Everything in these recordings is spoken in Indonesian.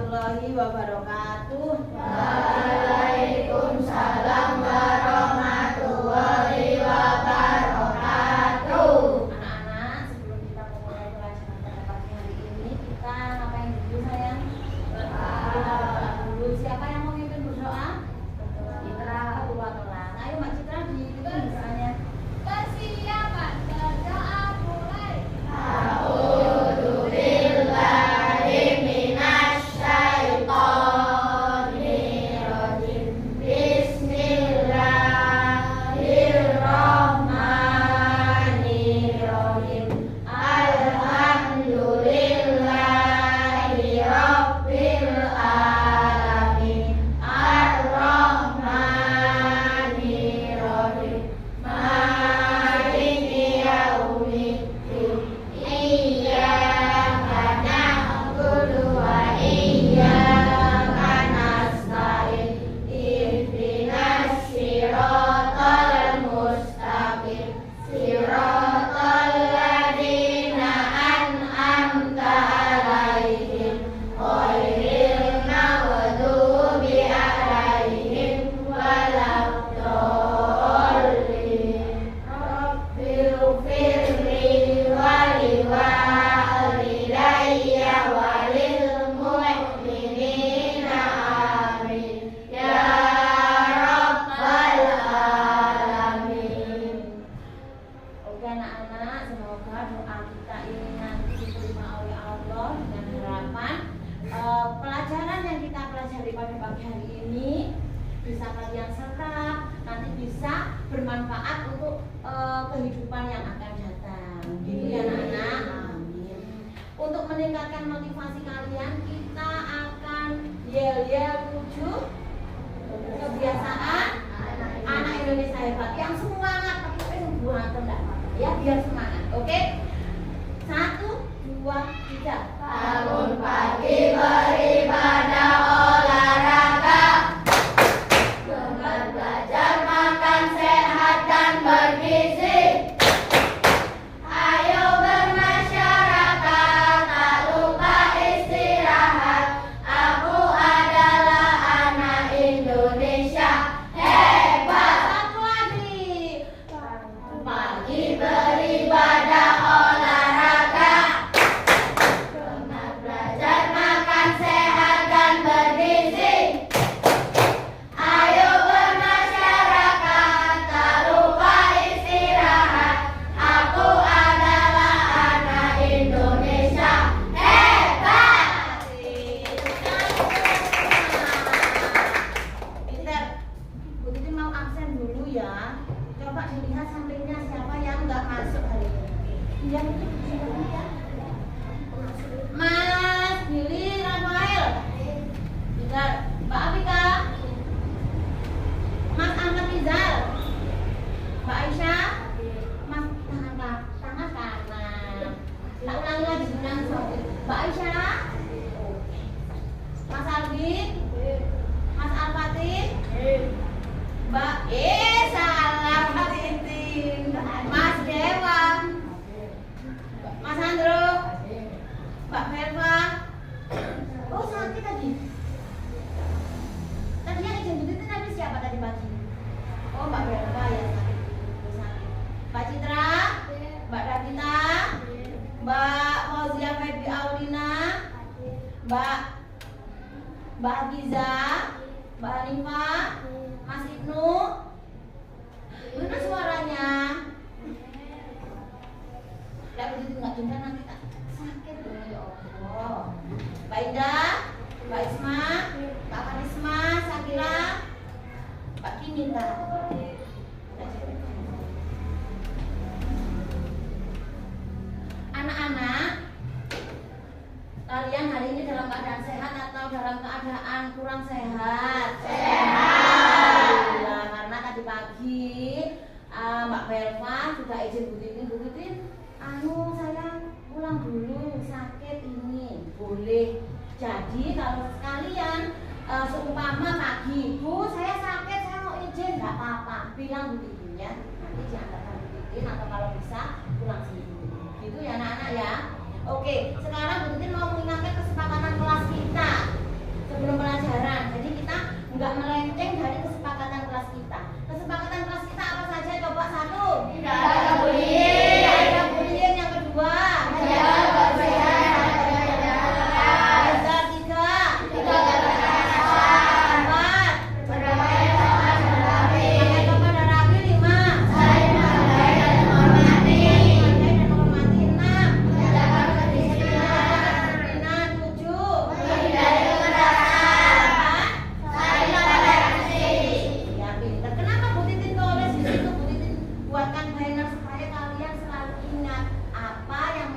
warahmatullahi wabarakatuh. Waalaikumsalam warahmatullahi wabarakatuh. Anak-anak, sebelum kita memulai pelajaran pada pagi hari ini, kita ngapain dulu sayang? Berdoa dulu. Siapa yang mau mimpin berdoa? Citra, ketua kelas. Ayo Mbak Citra diikutin misalnya. Persiapan berdoa mulai. Pelajaran yang kita pelajari pada pagi hari ini bisa kalian serap, nanti bisa bermanfaat untuk kehidupan yang akan datang. Gitu ya anak-anak. Amin. Untuk meningkatkan motivasi kalian, kita akan yel-yel 7 kebiasaan anak Indonesia hebat yang semangat, tapi buat enggak ya, biar semangat. Oke? 1, 2, 3. Bangun pagi beribadah olahraga, gemar belajar makan sehat dan bergizi. Ayo bermasyarakat, tak lupa istirahat. Aku adalah anak Indonesia hebat. Satu lagi. Pagi beribadah olahraga, gemar belajar makan sehat dan bergizi. Ayo bermasyarakat, tak lupa istirahat. Aku adalah anak Indonesia hebat. Pinter. Bu Titi mau absen dulu ya. Coba dilihat sampingnya siapa yang nggak masuk hari ini. Yang itu siapa ya? Mas Billy Rafael. Pinter. Mbak Afika. Mas Ahmad Rizal. Mbak Aisyah. Mas tangan kanan. Tak ulangi lagi sebenarnya. Mbak Aisyah. Mas Alvin. Mas Al-Fatih. Mbak salah Mbak Tintin. Mas Dewa. Mas Andro. Mbak Verva. Oh sakit tadi. Tadi yang izin itu tadi siapa tadi pagi? Oh Mbak Verva ya sakit. Sakit. Mbak Citra. Mbak Davita. Mbak Fauzia Febi Aulina. Mbak Hafiza. Mbak Hanifah. Mas Ibnu. Mana suaranya? Tidak begitu nggak dengar nanti tak sakit loh ya Allah. Mbak Indah, Mbak Isma, Mbak Karisma, Sakila, Mbak Kinita. Anak-anak, kalian hari ini dalam keadaan sehat atau dalam keadaan kurang sehat? Sehat. Alhamdulillah, karena tadi pagi Mbak Velva sudah izin Bu Titin, saya pulang dulu, sakit ini. Boleh. Jadi kalau sekalian seumpama pagi, Bu saya sakit, saya mau izin, nggak apa-apa, bilang Bu Titin ya. Nanti diantarkan Bu Titin atau kalau bisa pulang sendiri. Gitu ya anak-anak ya. Oke, sekarang Bu Titin mau mengingatkan kesepakatan kelas kita.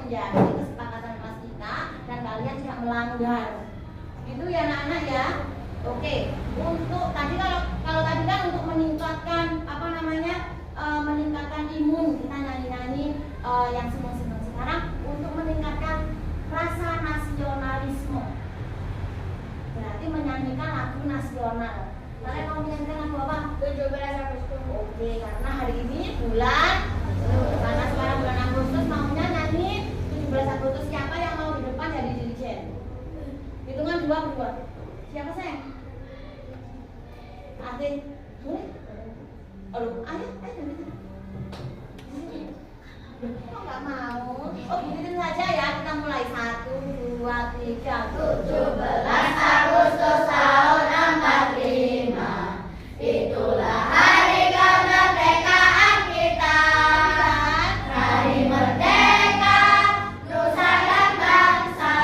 menjadi kesepakatan kelas kita dan kalian tidak melanggar. Gitu ya anak-anak ya. Oke, untuk tadi kalau tadi kan untuk meningkatkan meningkatkan imun, kita nyanyi-nyanyi yang senang-senang. Sekarang untuk meningkatkan rasa nasionalisme, berarti menyanyikan lagu nasional. Kalian mau menyanyikan lagu apa? 17 Agustus. Oke, karena hari ini karena sekarang bulan Agustus, maunya nyanyi 17 Agustus. Siapa yang mau di depan jadi dirijen? Hitungan 2 berdua. Siapa sayang? Ate, boleh? Aduh, ayo kok nggak mau? Oh, giniin saja ya, kita mulai 1, 2, 3. 17 Agustus tahun 45, itulah hari kemerdekaan kita. Hari merdeka, nusa dan bangsa,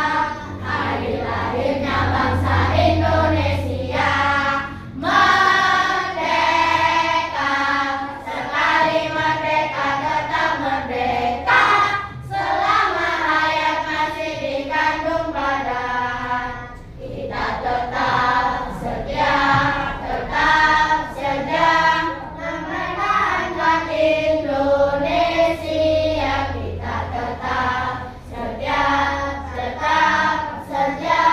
hari lahirnya bangsa Indonesia. Merdeka, sekali merdeka tetap merdeka, selama hayat masih dikandung badan. Kita tetap setia mempertahankan Indonesia. Kita tetap setia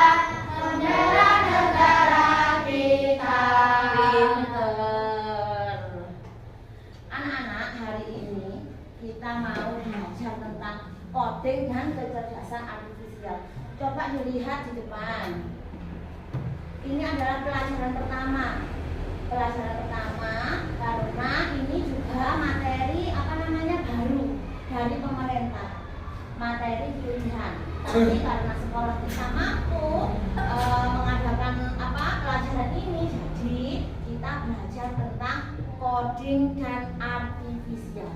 membela negara kita. Pinter. Anak-anak, hari ini kita mau belajar tentang coding dan kecerdasan artifisial. Coba dilihat di depan. Ini adalah pelajaran pertama. Pelajaran pertama karena ini juga materi baru dari pemerintah. Materi pilihan. Tapi karena sekolah kita mampu mengadakan pelajaran ini, jadi kita belajar tentang coding dan artifisial.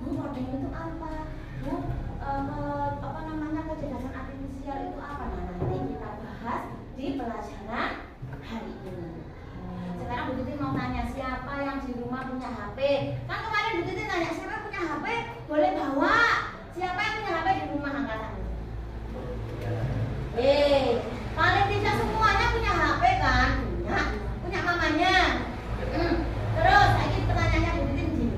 Coding itu apa? Kecerdasan artifisial itu apa? Nah, nanti kita bahas di pelajaran hari ini. Sekarang Bu Titin mau tanya, siapa yang di rumah punya HP? Kan kemarin Bu Titin tanya, siapa yang punya HP? Boleh bawa. Siapa yang punya HP di rumah, angkat tangan. Paling tidak semuanya punya HP kan? Punya mamanya. Terus, lagi pertanyaannya Bu Titin gini.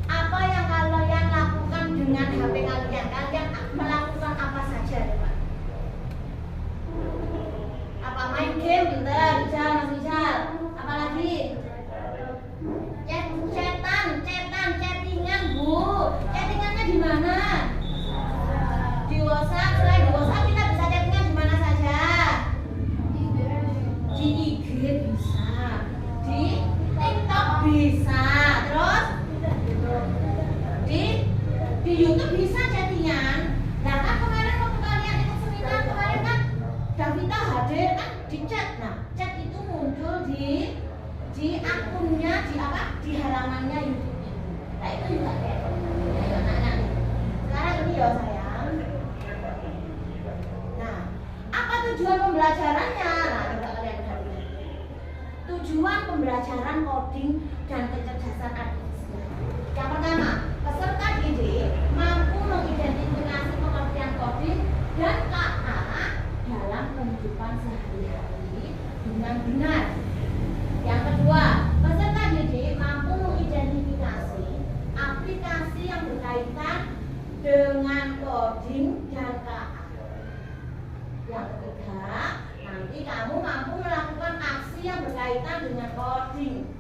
Apa yang kalian lakukan dengan HP kalian? Kalian melakukan apa saja, Pak? Apa main game? Bentar, Mas Rijal. Apa lagi? Chattingan, Bu. Chattingannya di mana? Di WhatsApp. Selain di WhatsApp kita bisa chattingan di mana saja? Di IG bisa, di TikTok bisa, terus di YouTube bisa chattingan. Nah kan kemarin waktu kalian ikut seminar kemarin kan Davita hadir kan di chat. Nah chat itu muncul di akunnya di halamannya YouTube. Nah itu juga kayak anak-anak. Sekarang ini ya sayang. Nah apa tujuan pembelajarannya? Nah coba kalian perhatikan. Tujuan pembelajaran coding dan kecerdasan artifisial. Yang pertama, peserta didik mampu mengidentifikasi pengertian coding dan KA dalam kehidupan sehari-hari dengan benar. Yang kedua, peserta didik mampu mengidentifikasi aplikasi yang berkaitan dengan coding dan KA. Yang ketiga, nanti kamu mampu melakukan aksi yang berkaitan dengan coding.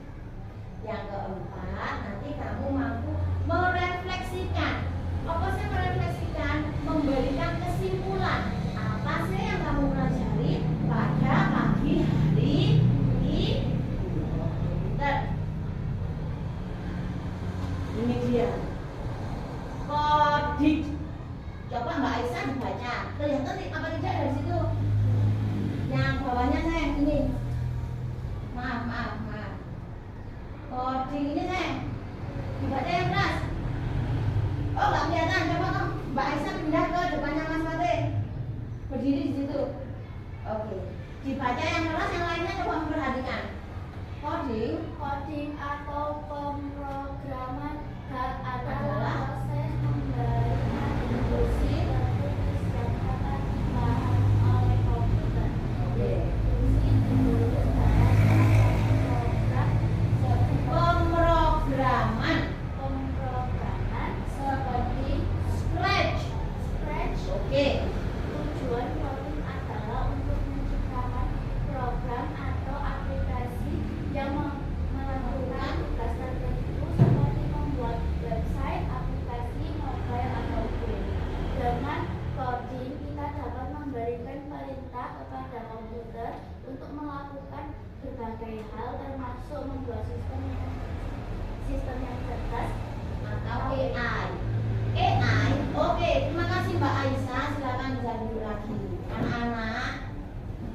Yang keempat, nanti kamu mampu merefleksikan. Apa sih merefleksikan? Memberikan kesimpulan. Apa sih yang kamu pelajari pada pagi hari ini? Ini dia coding. Coba Mbak Aisyah dibaca. Kelihatan apa tidak dari situ? Yang bawahnya sayang ini. Maaf. Coding ini sayang. Dibaca yang keras. Oh nggak kelihatan. Coba kamu Mbak Aisyah pindah ke depannya Mas Fatih. Berdiri di situ. Oke. Dibaca yang keras, yang lainnya coba memperhatikan. Coding atau pemrograman adalah proses memberikan kita kepada komputer untuk melakukan berbagai hal termasuk membuat sistem yang cerdas atau AI. AI, oke, terima kasih Mbak Aisyah. Silakan bisa duduk lagi. Anak-anak,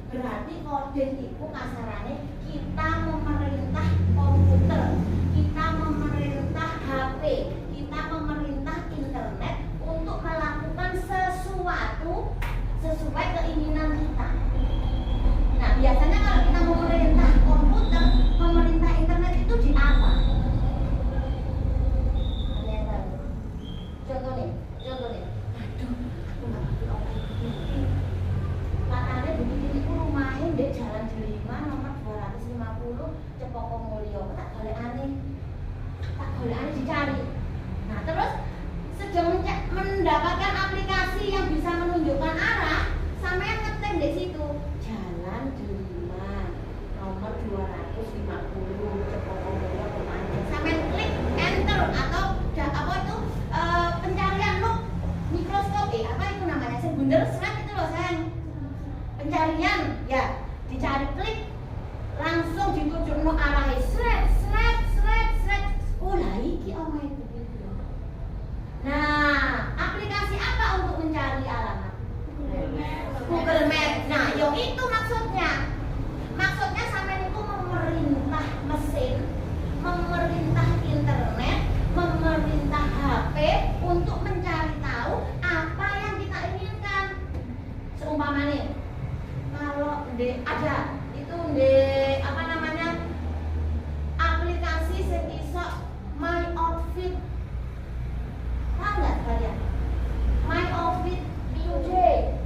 berarti coding itu kasarannya kita memerintah komputer, kita memerintah HP, kita memerintah internet untuk melakukan sesuatu sesuai keinginan kita. Nah, biasanya kalau kita memerintah komputer, memerintah internet itu di apa? Ada yang tahu? Contoh nih. Aduh, aku nggak ngerti apa itu. Katanya begini itu rumahnya di Jalan Delima nomor 250 Cepoko Mulyo. Tak boleh aneh dicari. Nah, terus sedang mendapatkan aplikasi yang bisa menunjukkan arah, sampai ngetik di situ Jalan Delima nomor 250 Cepoko Mulyo kemana? Sampai klik enter atau apa itu pencarian look mikroskop apa itu namanya? Bener serat itu loh sayang. Pencarian ya, dicari klik langsung dituju no arahnya sret. Oh lah iki omah itu gitu. Nah, aplikasi apa untuk mencari alamat? Google Map. Nah, yang itu maksudnya sampai itu memerintah mesin, memerintah internet, memerintah HP untuk mencari tahu apa yang kita inginkan. Seumpama nih, kalau ada itu apa namanya aplikasi yang iso My Outfit, tahu nggak kalian? My Outfit Today.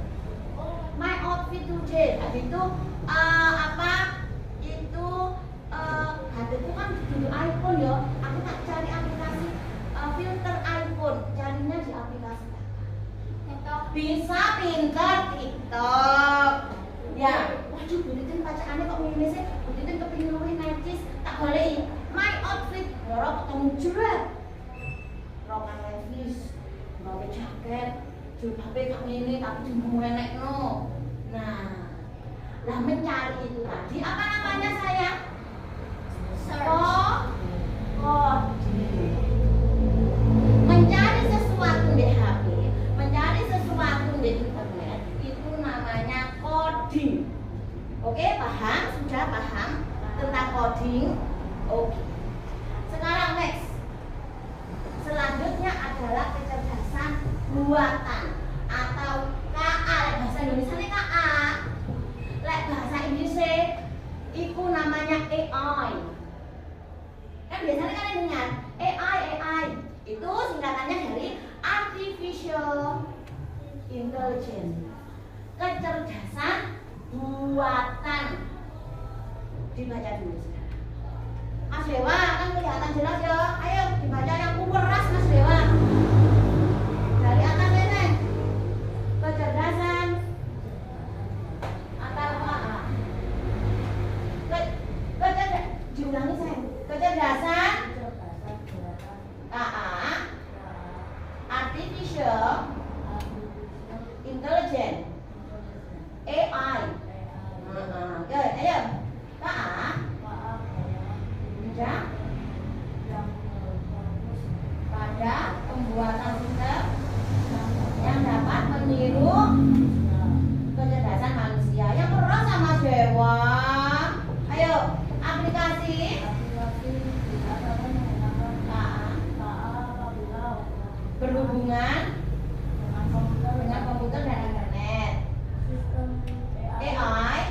My Outfit Today. Habis itu apa? Itu hatiku kan duduk iPhone ya. Aku tak cari aplikasi filter iPhone. Carinya di aplikasi TikTok. Bisa pinter TikTok. Ya, waduh Buditin bacaannya kok milih sih. Buditin kepingin luwih necis, tak boleh. My Outfit, loro ketemu jeret. Rokan levis, gawe jaket, jilbabe kak ngene tapi dimenekno. Nah, lah mencari itu tadi apa namanya sayang? Mencari sesuatu di HP, mencari sesuatu di internet itu namanya coding. Oke, paham? Sudah paham tentang coding? Oke. Sekarang next. Selanjutnya adalah kecerdasan buatan atau KA. Lek bahasa Indonesia ini KA. Lek bahasa Inggrisnya itu namanya AI. Kan biasanya kalian ingat AI itu singkatannya dari Artificial Intelligence, kecerdasan buatan. Dibaca dulu sekarang. Mas Dewa kan kelihatan jelas ya. Ayo dibaca yang keras Mas Dewa. Dari atas ini. Kecerdasan atau apa? Diulangi sayang. Kecerdasan KA Artificial Intelligence AI. Oke, ayo. KA bidang pada pembuatan sistem yang dapat meniru kecerdasan manusia. Yang keras sama Dewa. Ayo, aplikasi berhubungan dengan komputer dan internet. AI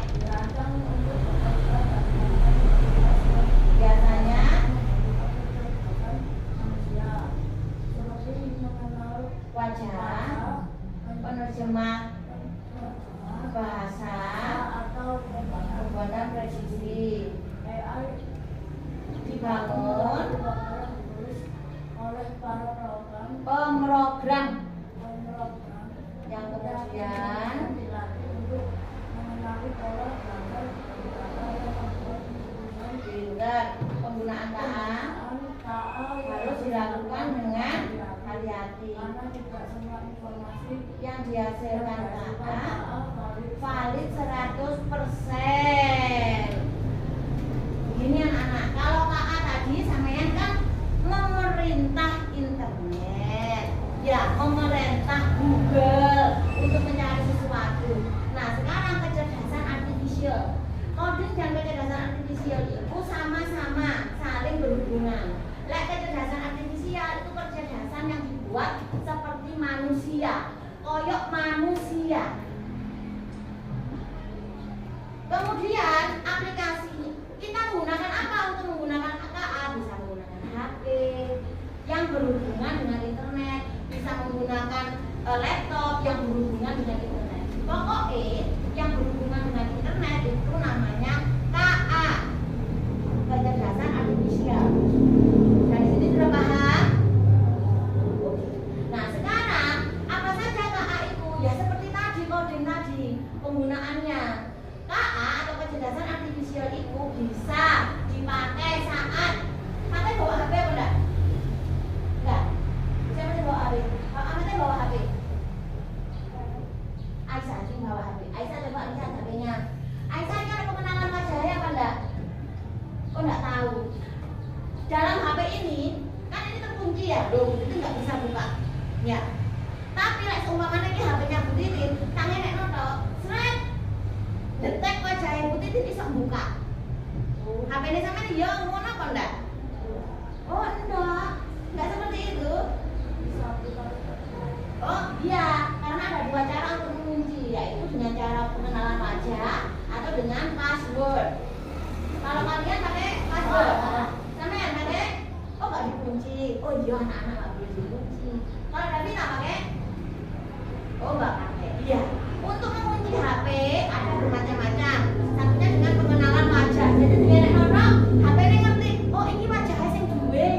biasanya wajah, penerjemah bahasa, pembuatan presisi, dibangun oleh para pemrogram yang kemudian dilatih untuk mengenali pola gambar penggunaan KA harus dilakukan dengan hati-hati. Mardiati. Karena tidak semua informasi Yang dihasilkan KA valid 100%. Begini anak-anak, kalau KA tadi sampean kan memerintah internet, ya memerintah Google untuk mencari sesuatu. Nah sekarang kecerdasan artifisial, coding dan kecerdasan artifisial itu sama-sama saling berhubungan. Lek kecerdasan artifisial itu kecerdasan yang dibuat seperti manusia, koyok manusia. Kemudian aplikasi kita menggunakan apa untuk menggunakan KA? Bisa menggunakan HP yang berhubungan dengan internet, bisa menggunakan laptop yang berhubungan dengan internet. Pokoknya yang berhubungan dengan internet itu namanya KA, kecerdasan artifisial. Dari sini sudah paham? Oke. Nah sekarang apa saja KA itu? Ya seperti tadi coding tadi penggunaannya. KA atau kecerdasan artifisial itu bisa dipakai saat pakai bawa HP apa enggak? Enggak. Siapa yang bawa HP? Pak Ahmad yang bawa HP? Aisyah yang bawa HP. Aisyah coba lihat HP-nya. Aisyah ini ada pengenalan wajahnya apa enggak? Oh enggak tahu. Dalam HP ini kan ini terkunci ya, loh itu enggak bisa buka. Ya. Tapi lek seumpamane iki HP-nya Bu Titin, tangan nek notok, sret detek wajah Bu Titin bisa buka. HP ini sampean ya ngono apa enggak? Oh enggak seperti itu. Oh iya, karena ada dua cara untuk mengunci, yaitu dengan cara pengenalan wajah atau dengan password. Kalau kalian pakai password, sampean pakai, oh nggak dikunci. Oh iya anak-anak nggak boleh dikunci. Kalau Davi nggak pakai, oh nggak pakai. Iya. Untuk mengunci HP ada bermacam-macam. Satunya dengan pengenalan wajah. Jadi dengan nono, HP ini ngerti. Oh ini wajahnya sing duwe.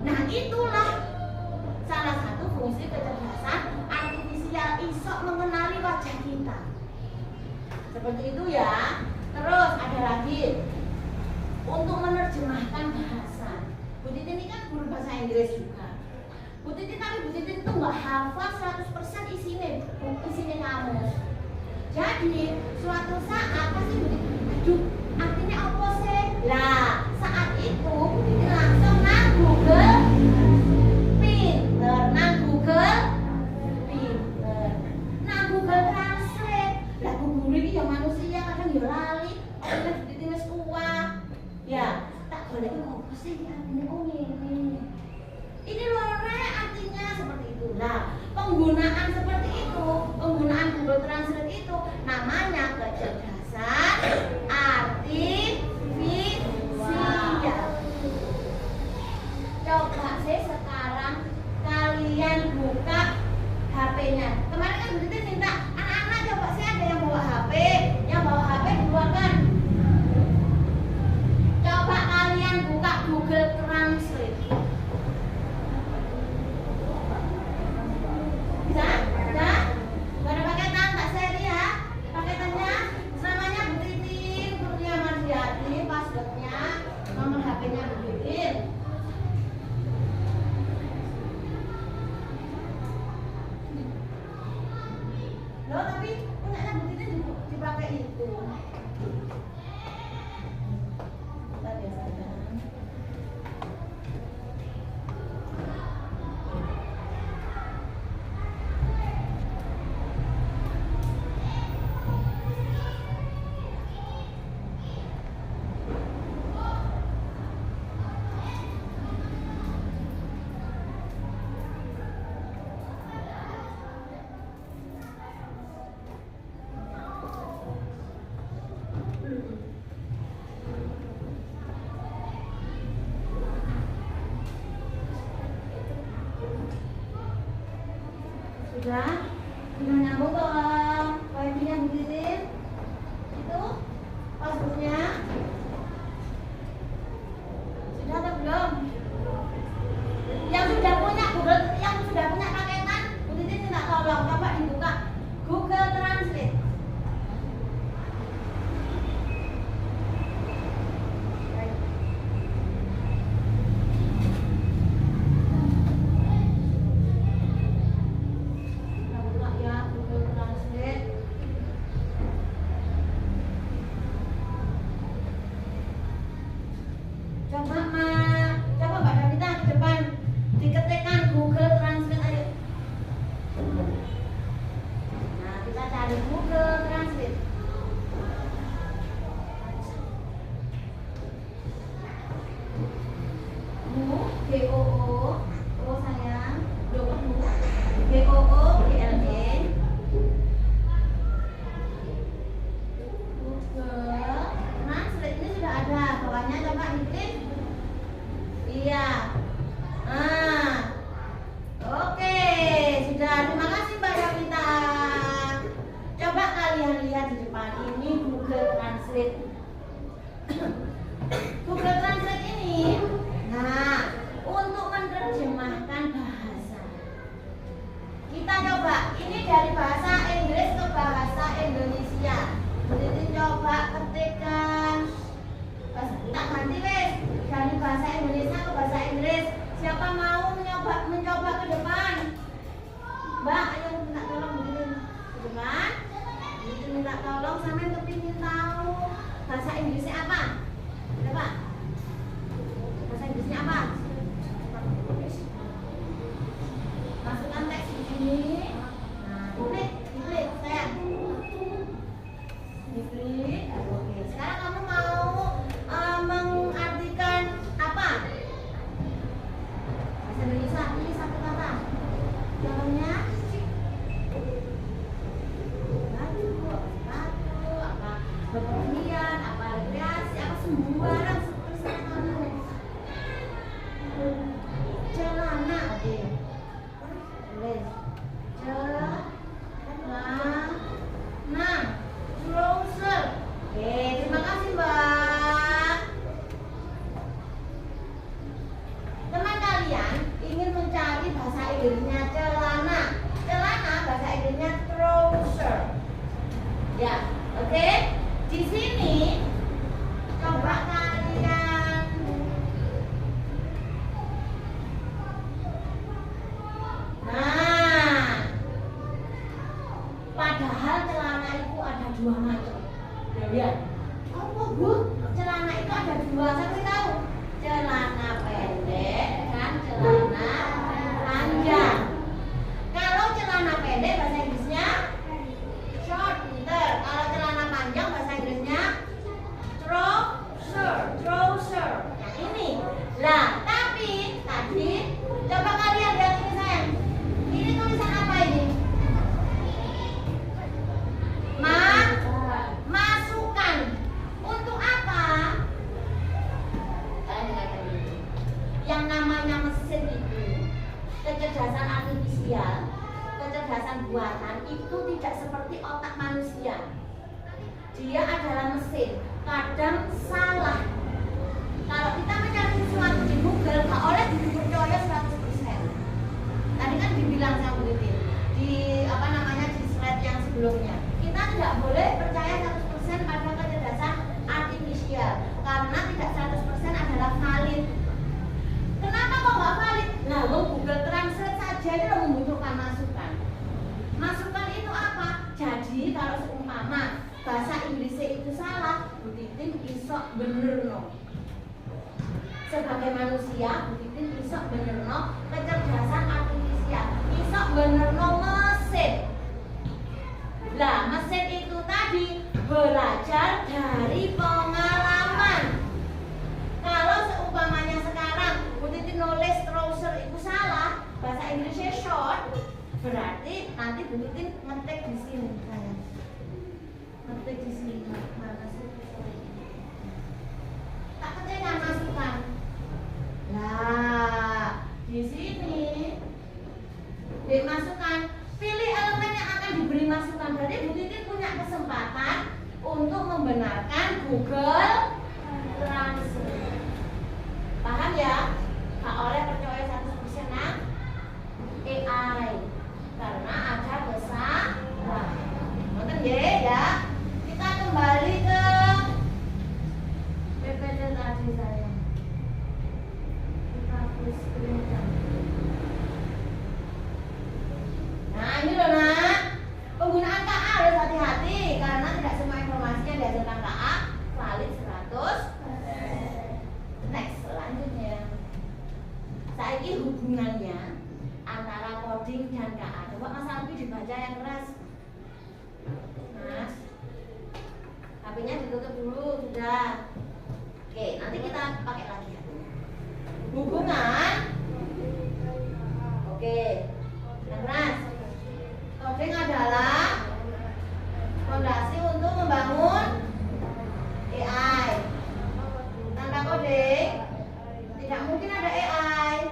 Nah itulah salah satu fungsi kecerdasan artifisial, iso mengenali wajah kita. Seperti itu ya. Terus ada lagi untuk menerjemahkan bahasa. Bu Titin ini kan guru bahasa Inggris juga. Bu Titin itu nggak hafal 100% isinya kamus. Jadi suatu saat pasti Bu Titin, aduh artinya apa sih? Lah saat itu Bu Titin langsung nang Google Pinter, nang Google Pinter, nang Google Translate. Lah guru ini yang manusia kadang ya lali, oleh Bu Titin wis kuat. Ya, tak boleh apa sih artinya oh ini. Ini lore artinya seperti itu. Nah, penggunaan seperti itu, penggunaan Google Translate itu namanya kecerdasan artifisial. Coba sih sekarang kalian buka HP-nya. Kemarin kan Bu Titin minta anak-anak coba sih ada yang bawa HP, dikeluarkan. Coba kalian buka Google Translate. Bisa? Bisa? Gak ada paketan, tak seri ya. Paketannya namanya Bu Titin, Kurnia Mardiati, passwordnya, nomor HP-nya Bu Titin. Loh tapi punyanya Bu Titin dipakai itu. Kita biasakan. Sudah nyambung ke wifi-nya Bu Titin? Itu passwordnya sudah atau belum? Yang sudah punya Google, yang sudah punya paketan, Bu Titin minta tolong coba dibuka Google Translate. dari bahasa Inggris ke bahasa Indonesia. Jadi coba ketikkan. Tak ganti wes dari bahasa Indonesia ke bahasa Inggris. Siapa mau mencoba ke depan? Mbak, ayo minta tolong begini ke depan. Itu minta tolong sampai kepingin tahu bahasa Inggrisnya apa? Coba. Bahasa Inggrisnya apa? Masukkan teks di sini. Nah, klik sayang. Diklik. Oke. Sekarang kamu mau mengartikan apa? Bahasa Indonesia ini satu kata. Contohnya batu, apa bepergian, apa rekreasi, apa sembarang seperti kamu. Celana, oke. Tulis. Celana. Trouser. Oke, terima kasih Mbak. Teman kalian ingin mencari bahasa Inggrisnya celana. Celana bahasa Inggrisnya trouser. Ya, oke. Di sini coba kalian padahal celana itu ada dua macam. Ya. Apa Bu? Celana itu ada dua. Saya tahu. Celana pendek dan celana panjang. Kalau celana pendek bahasa Inggrisnya short, pinter. Kalau celana panjang bahasa Inggrisnya trouser. Yang ini. Lah, tapi tadi coba kalian lihat ini sayang. Ini tulisan apa ini? Masukan. Untuk apa? Yang namanya mesin itu, kecerdasan artifisial, kecerdasan buatan itu tidak seperti otak manusia. Dia adalah mesin, kadang salah. Kalau kita mencari sesuatu di Google, nggak oleh dipercaya 100%. Tadi kan dibilang sama Bu Titin di di slide yang sebelumnya. Kita tidak boleh percaya 100% pada kecerdasan artifisial karena tidak 100% adalah valid. Kenapa kok nggak valid? Nah, Google Translate saja itu membutuhkan masukan. Masukan itu apa? Jadi kalau seumpama bahasa Inggrisnya itu salah, Bu Titin iso benerno. Sebagai manusia, Bu Titin iso benerno kecerdasan artifisial, iso benerno mesin. Lah, mesin itu tadi belajar dari pengalaman. Kalau seumpamanya sekarang Bu Titin nulis trouser itu salah, bahasa Inggrisnya short, berarti nanti Bu Titin ngetik di sini. Ngetik di sini. Mana sih? Tak ketikkan masukan. Nah, di sini dimasukkan. Pilih elemen yang akan diberi masukan. Berarti Bu Titin punya kesempatan untuk membenarkan Google Translate. Paham ya? Nggak oleh percaya 100% AI karena ada kesalahan. Nonton ya. Kita kembali ke PPT tadi saya. Kita hapus screen. Nah, ini loh Nak. Penggunaan KA harus hati-hati karena tidak semua informasi yang dihasilkan KA valid 100%. Next, selanjutnya. Saiki hubungannya antara coding dan KA. Coba Mas Alfi dibaca yang keras. Mas, HP-nya ditutup dulu, sudah. Oke, nanti kita pakai lagi ya. Hubungan. Oke, yang keras. Coding adalah fondasi untuk membangun AI. Tanpa coding tidak mungkin ada AI.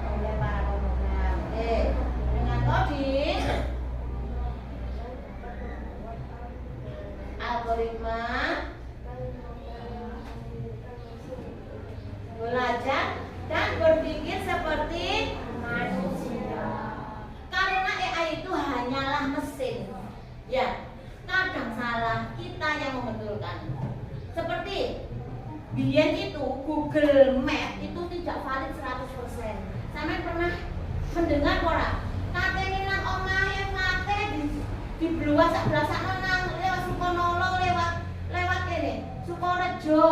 Oleh para program. Oke, dengan coding algoritma belajar dan berpikir berpikir seperti manusia. Karena AI itu hanyalah mesin. Ya, kadang salah, kita yang membetulkan. Seperti biyen itu Google Map itu tidak valid 100%. Sampai pernah mendengar ora? Katene nang omahe mate di bluas sak blasakno nang lewat Sukonolo lewat kene, Sukorejo.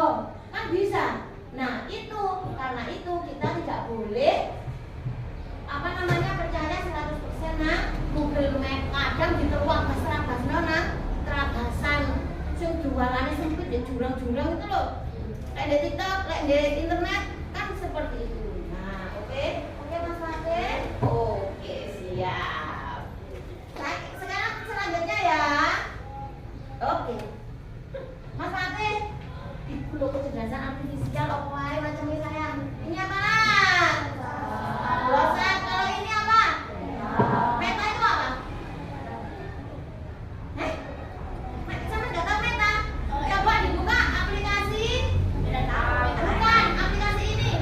Kan bisa. Nah, itu karena itu kita tidak boleh percaya 100% nang Google Map. Kadang diteruak basno nang teragasan sing jualane sempit di jurang-jurang itu loh. Kayak di TikTok, kayak di internet kan seperti itu. Nah, oke Mas Fatih. Oke, siap. Sekarang selanjutnya ya. Oke. Mas Fatih, ibu lo kecerdasan artifisial apa wae macamnya sayang. Ini apa lah? WhatsApp. Kalau ini apa? Meta itu apa? Sama nggak tahu Meta? Coba dibuka aplikasi. Bukan aplikasi ini.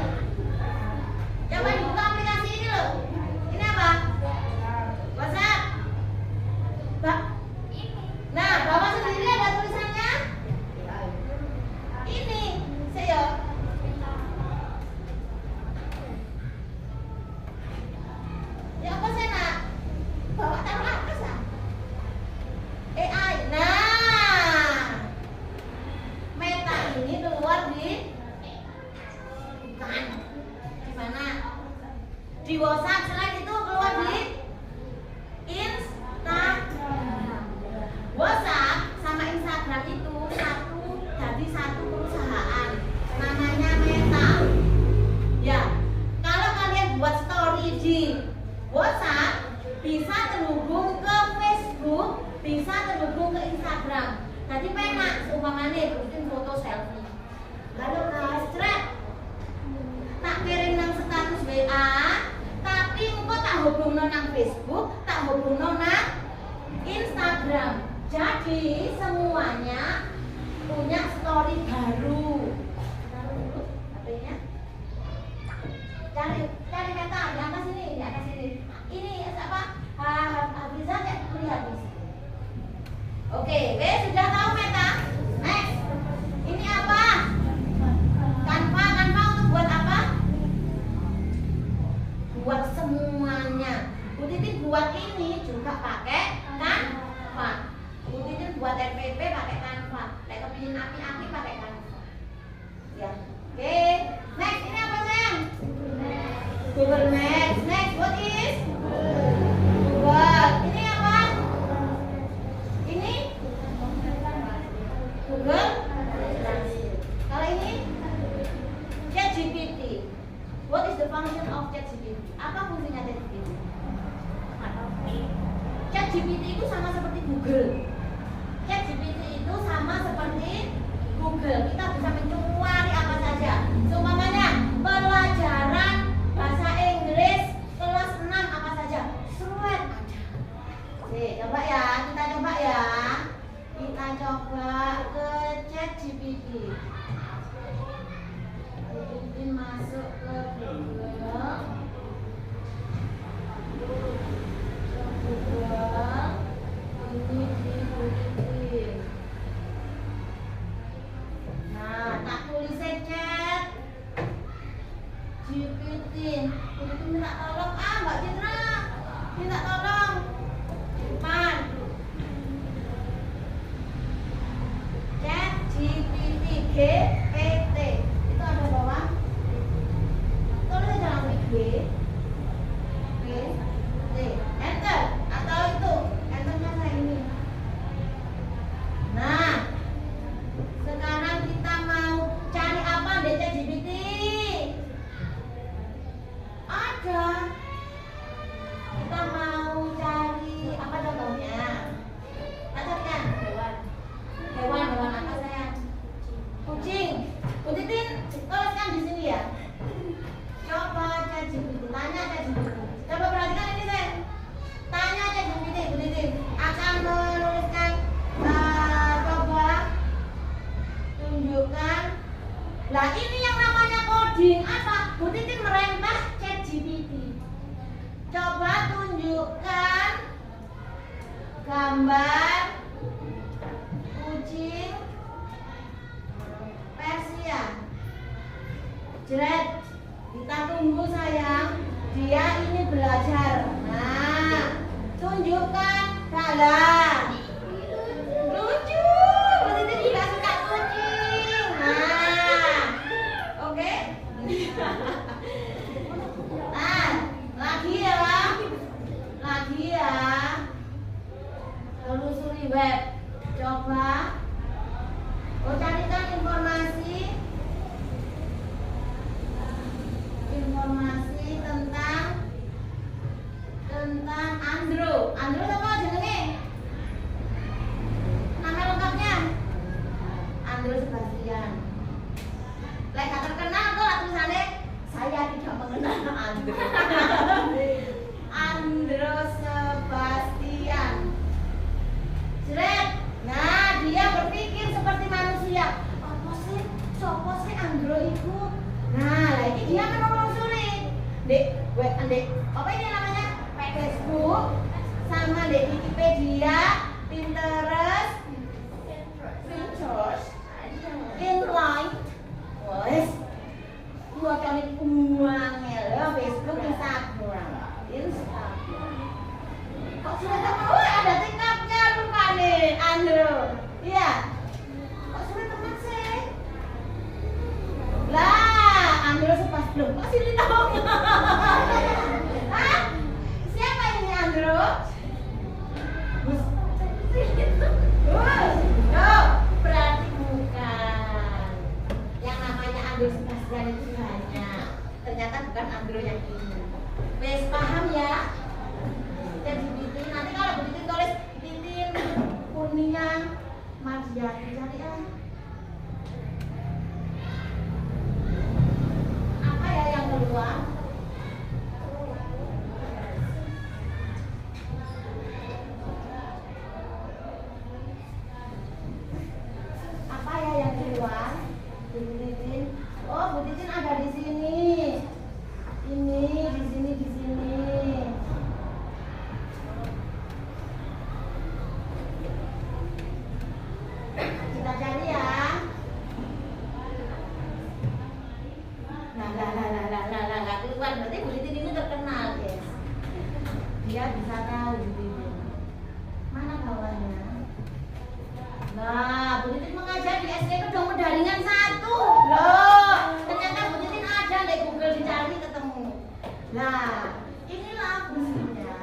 Coba dibuka aplikasi ini loh. Ini apa? WhatsApp. Nah, bawah sendiri ada tulisannya. Ini, saya. Ya apa saya nak? Bawa taruh atas ah. AI. Nah, Meta ini keluar di bukan di mana? Di WhatsApp. Selain itu keluar di Instagram. WhatsApp sama Instagram itu satu perusahaan. Namanya Meta. Ya, kalau kalian buat story di WhatsApp bisa terhubung ke Facebook, bisa terhubung ke Instagram. Tadi penak umpamanya bikin foto selfie. Lalu cret tak kirim nang status WA, tapi engko tak hubungno nang Facebook, tak hubungno nang Instagram. Jadi semuanya punya story baru. Taruh dulu HP-nya. Cari Meta di atas ini. Ini apa? Bisa cek lihat di sini. Oke, sudah tahu Meta? Next. Ini apa? Canva untuk buat apa? Buat semuanya. Bu Titin buat ini juga pakai Canva. Bu Titin buat RPP pakai Canva. Kayak kepingin api-api pakai Canva. Ya. Oke. Next, ini apa sayang? Google Maps. Next, what is? Google. Ini apa? Ini Google. Kalau ini ChatGPT. What is the function of ChatGPT? Apa fungsinya ChatGPT? ChatGPT itu sama seperti Google. ChatGPT itu sama seperti Google. Kita bisa mencari apa saja. Seumpamanya pelajaran bahasa Inggris kelas 6 apa saja. Seruat ada. Coba ya, kita coba ya. Kita coba ke ChatGPT. Jadi masuk ke Google. Ini dibutuhin. Nah, tak tulis chat GPT. Begitu minta tolong, Mbak Citra, minta tolong. Man, chat GPT GPT itu ada bawah. Tulis dalam G. Enter atau itu enternya saya ini. Nah, sekarang kita mau cari apa di ChatGPT? Ada. Kita mau cari apa contohnya? Kita carikan hewan apa sayang? Kucing. gambar kucing Persia. Jret, kita tunggu sayang. Dia ini belajar. Nah, tunjukkan dalam. Lucu. Berarti juga suka kucing. Nah, oke. Nah, lagi ya, lagi ya. Telusuri web. Coba. Oh, carikan informasi tentang Andrew. Andrew apa jenenge? Nama lengkapnya? Andrew Sebastian. Lek gak terkenal kok tulisannya saya tidak mengenal Andrew. Andrew Sebastian. Jret. Nah, dia berpikir seperti manusia. Apa sih? Sopo sih Andrew itu? Nah, lagi dia menelusuri. Dek, apa ini namanya? Facebook sama dek Wikipedia, Pinterest, Inline, wes, dua kali uangnya Facebook, Instagram. Kok sudah tahu ada TikToknya lupa nih, Andrew. Iya. Kok sudah teman sih? Lah, Andrew sepas belum. Kok sini dong? Hah? Siapa ini Andrew? Berarti bukan. Yang namanya Andrew Sebastian itu banyak. Ternyata bukan Andrew yang ini. Wes paham ya? Jadi Titin, nanti kalau begitu tulis Titin Kurnia Mardiati, cari ya. Apa ya yang keluar? Apa ya yang keluar? Bu Titin. Oh, Bu Titin ada di sini. Ini di sini di sini. Kita cari ya. Nah, keluar berarti Bu Titin ini terkenal, guys. Dia bisa tahu Bu Titin. Mana bawahnya? Nah, Bu Titin mengajar di SD itu dong pendaringan 1. Loh, ternyata Bu Titin ada di Google, dicari ketemu. Nah, inilah fungsinya.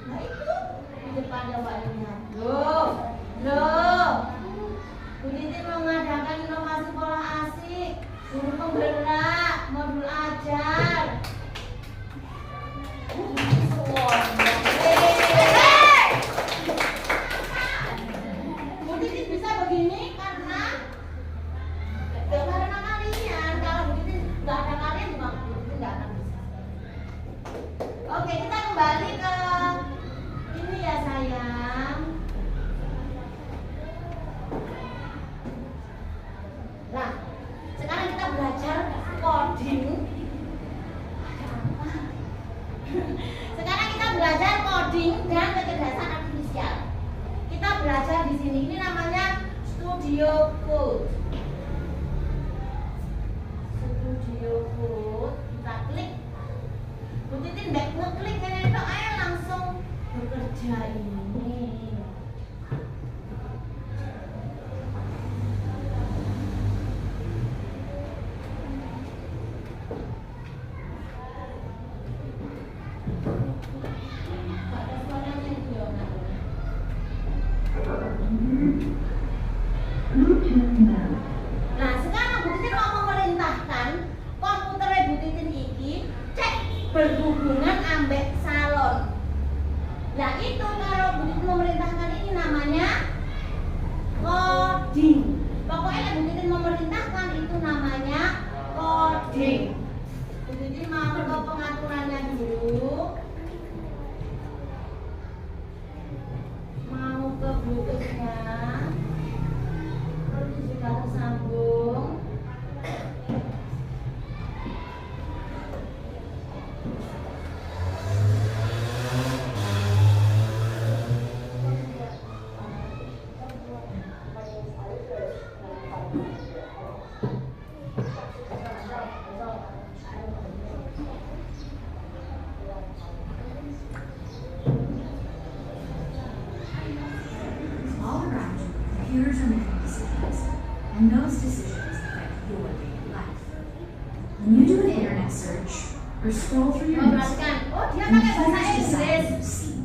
Nah, itu di depan coba lihat. Loh. Bu Titin mengadakan inovasi pola asik, guru penggerak, modul ajar. Bu Titin bisa begini karena kalian. Kalau Bu Titin nggak ada kalian juga Bu Titin nggak akan bisa. Oke, kita kembali ke ini ya sayang. Nah, sekarang kita belajar coding. Sekarang kita belajar coding dan kecerdasan artifisial. Kita belajar di sini. Ini namanya Studio Code. Studio Code. Kita klik. Bu Titin back ngeklik ini tok ayo langsung bekerja ini. Nah, sekarang Bu Titin mau memerintahkan komputer Bu Titin iki cek berhubungan ambek salon. Nah, itu kalau Bu Titin memerintahkan ini namanya coding. Pokoknya Bu Titin memerintahkan itu namanya coding. Bu Titin mau ke pengaturannya dulu. Mau ke Bluetooth-nya. Sudah tersambung. and those decisions affect your daily life. When you do an internet search or scroll through your news, Perhatikan, oh dia pakai bahasa computers decide what you Inggris. see.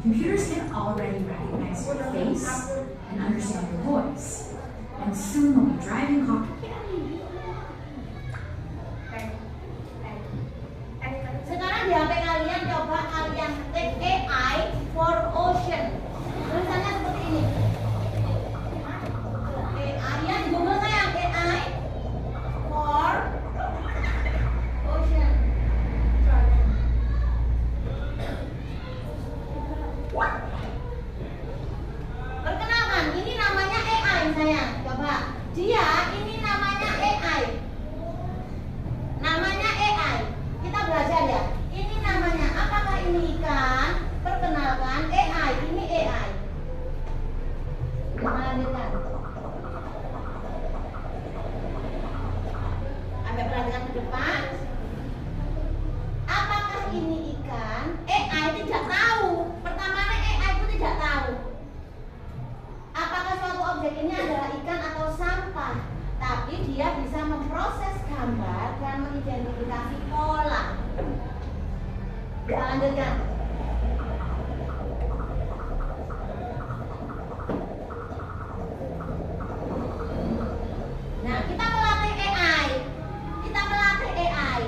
Computers can already recognize your face and understand your voice, and soon they'll be driving cars. Sekarang di HP kalian coba kalian ketik AI for ocean. Tulisannya seperti ini. AI ya di Google sayang AI for ocean. Perkenalkan, ini namanya AI sayang. Coba. Dia ini namanya AI. Namanya AI. Kita belajar ya. Ini namanya, apakah ini ikan? Perkenalkan AI, ini AI. Kita lanjutkan. Ambil perhatikan ke depan. Apakah ini ikan? AI tidak tahu. Pertamanya AI itu tidak tahu. Apakah suatu objek ini adalah ikan atau sampah? Tapi dia bisa memproses gambar dan mengidentifikasi pola. Kita lanjutkan. Nah, kita melatih AI. Kita melatih AI.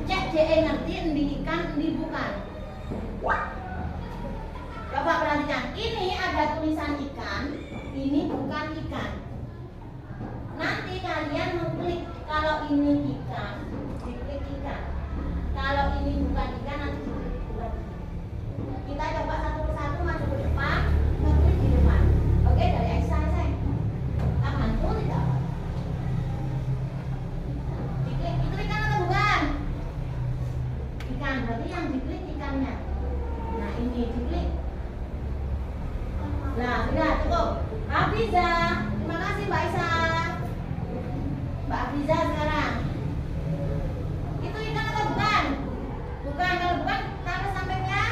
Cek DE ngerti endi ikan, endi bukan. Coba perhatikan. Ini ada tulisan ikan, ini bukan ikan. Nanti kalian mengklik kalau ini ikan, diklik ikan. Kalau ini bukan ikan, nanti diklik bukan. Kita coba satu persatu maju ke depan, ngeklik di depan. Oke, dari exercise. Kita bantu tidak? Diklik, itu ikan atau bukan? Ikan, berarti yang diklik ikannya. Nah, ini diklik. Nah, sudah cukup. Hafiza, terima kasih Mbak Isa. Mbak Hafiza sekarang. Itu ikan atau bukan? Bukan, kalau bukan taruh sampingnya.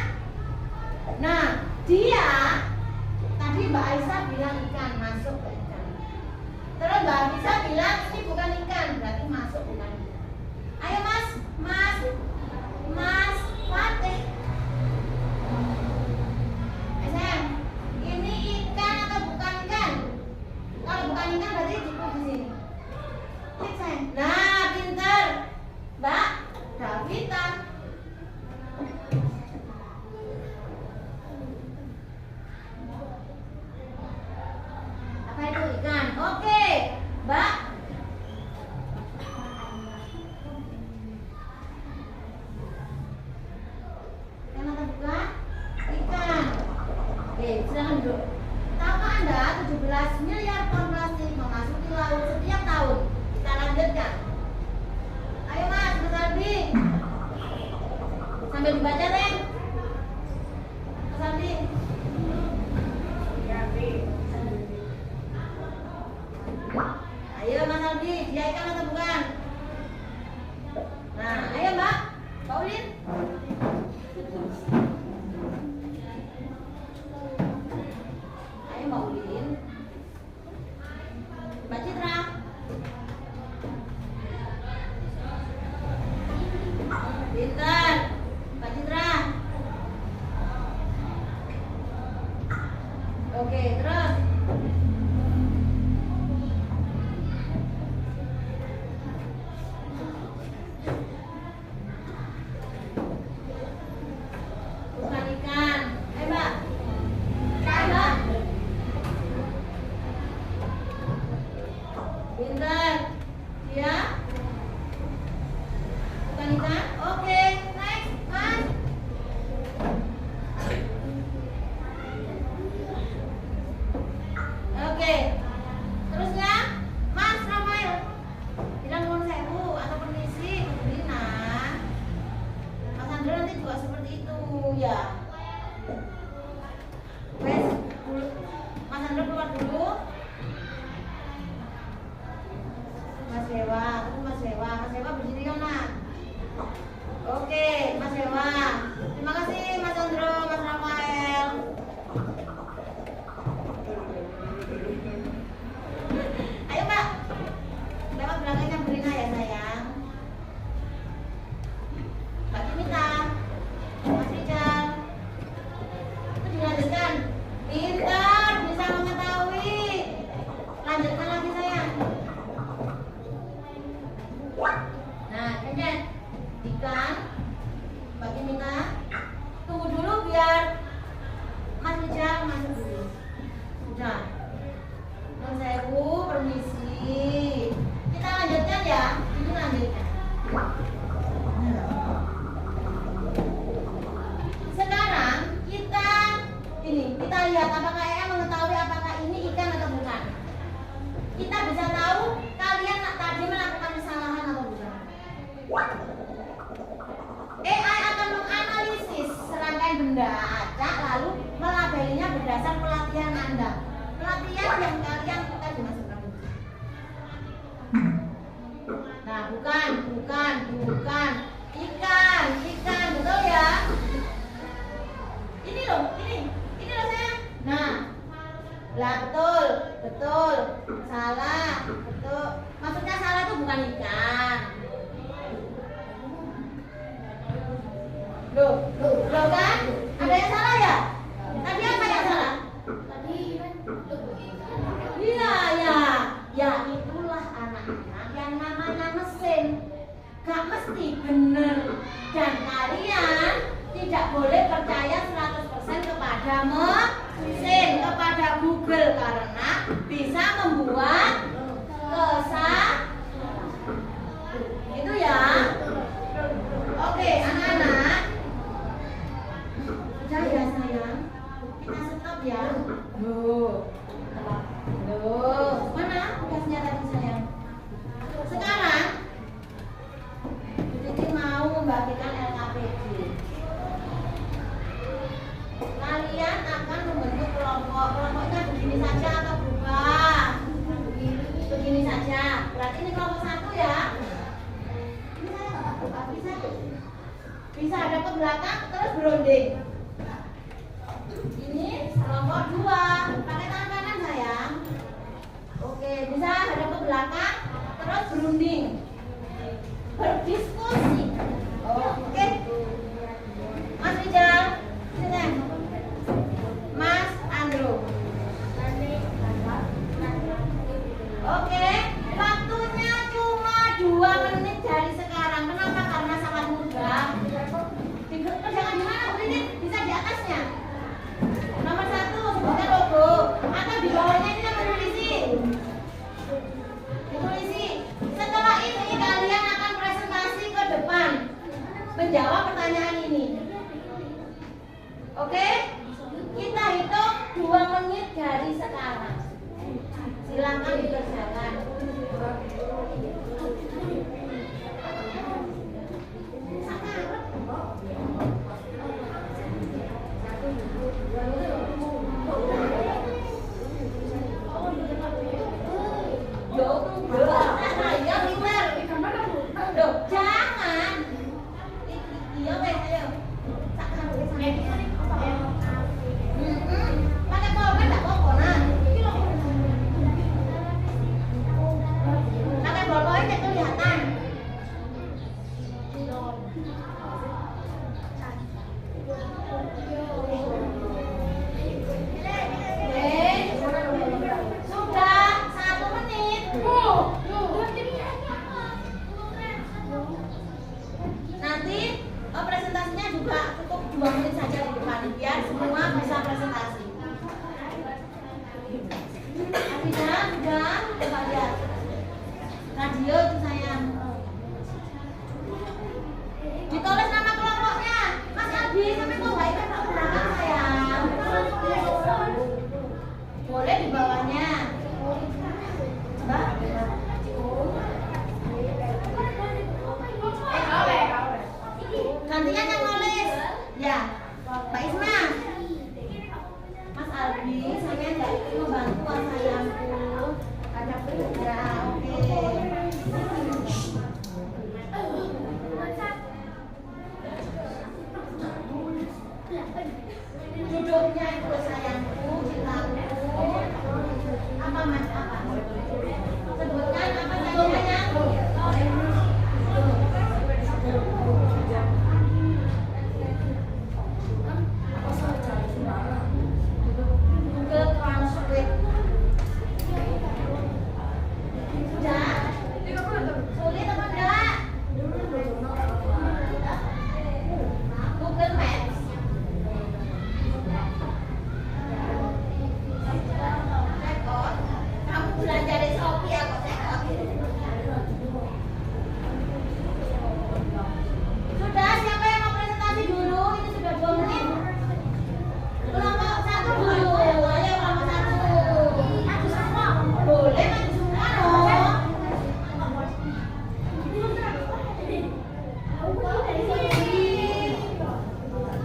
Nah, dia tadi Mbak Aisyah bilang ikan, masuk ke ikan. Terus Mbak Hafiza bilang ini bukan ikan, berarti masuk bukan ikan. Ayo Mas, Mas Fatih. Sayang, ini ikan atau bukan ikan? Kalau bukan ikan berarti diklik di sini. Klik sayang. Nah, pinter, Mbak Davita. Apa itu ikan? Oke, Mbak. Ikan atau bukan? Ikan. Oke, silakan duduk. Tahukah Anda 17 miliar ton plastik memasuki laut setiap tahun? Kita lanjutkan. Ayo Mas Aldi. Sambil dibaca deh. Mas Aldi. Ayo Mas Aldi, dia ikan atau bukan? Nah, ayo Mbak Paulin. Ayo Mbak Ulin. Mbak Citra. Pintar, Mbak Citra. Oke, terus. Bukan ikan. Mbak. Mbak. Pintar. Ya. Bukan ikan. Oke. Ini ikan. Mbak Kimina, tunggu dulu biar Mas Rijal masuk dulu. Sudah. Nun sewu, permisi. Kita lanjutkan ya. Ini lanjutkan. Sekarang kita lihat apakah Ea mengetahui apakah ini ikan atau bukan. Kita bisa tahu kalian tadi melakukan kesalahan atau bukan. AI akan menganalisis serangkaian benda acak lalu melabelinya berdasar pelatihan Anda. Pelatihan yang kalian tadi masukkan. Nah, bukan. Ikan, betul ya? Ini loh saya. Nah, lah betul. Salah, betul. Maksudnya salah itu bukan ikan. Loh kan? Ada yang salah ya? Tadi apa yang salah? Iya. Ya itulah anak-anak yang namanya mesin. Gak mesti bener. Dan kalian tidak boleh percaya 100% kepada mesin, kepada Google karena bisa membuat kesalahan. Itu ya. Oke, anak-anak. Sudah ya sayang. Kita stop ya. Loh. Mana tugasnya tadi sayang? Sekarang Titi mau membagikan LKPD. Kalian akan membentuk kelompok. Kelompoknya begini saja atau berubah? Begini saja. Berarti ini kelompok 1 ya. Bisa ada ke belakang terus berunding. Ini kelompok 2. Pakai tangan kanan sayang. Oke, bisa ada ke belakang terus berunding. Berdiskusi. Oke. Mas Rijal, sini. Mas Andrew. Oke, waktunya cuma 2 menit dari sekarang. Kenapa? Karena sangat mudah. Kerjakan di mana? Ini bisa di atasnya. Nomor 1, sebutkan logo. Atau di bawahnya ini yang ditulisi. Setelah ini kalian akan presentasi ke depan menjawab pertanyaan ini. Oke? Kita hitung 2 menit dari sekarang. Silakan dikerjakan. Jangan. Iya wes ayo. Pakai power enggak apa-apa nah.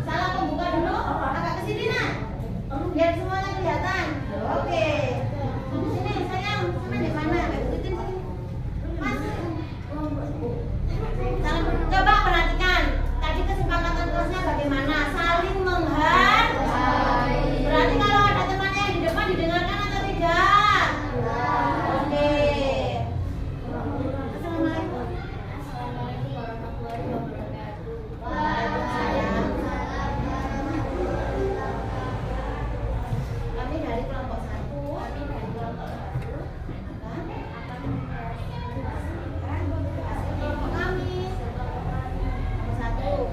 Salah pembuka dulu, agak ke sini nah. Biar semuanya kelihatan. Oke. Di sini sayang, sana di mana? Ikutin sini. Mas. Coba perhatikan. Tadi kesepakatan kelasnya bagaimana? Saling menghargai. Berarti kalau ada temannya yang di depan didengarkan atau tidak? Oke. Assalamualaikum. Assalamualaikum warahmatullahi wabarakatuh. Waalaikumsalam. Kami dari kelompok 1 kelompok kami kelompok 1.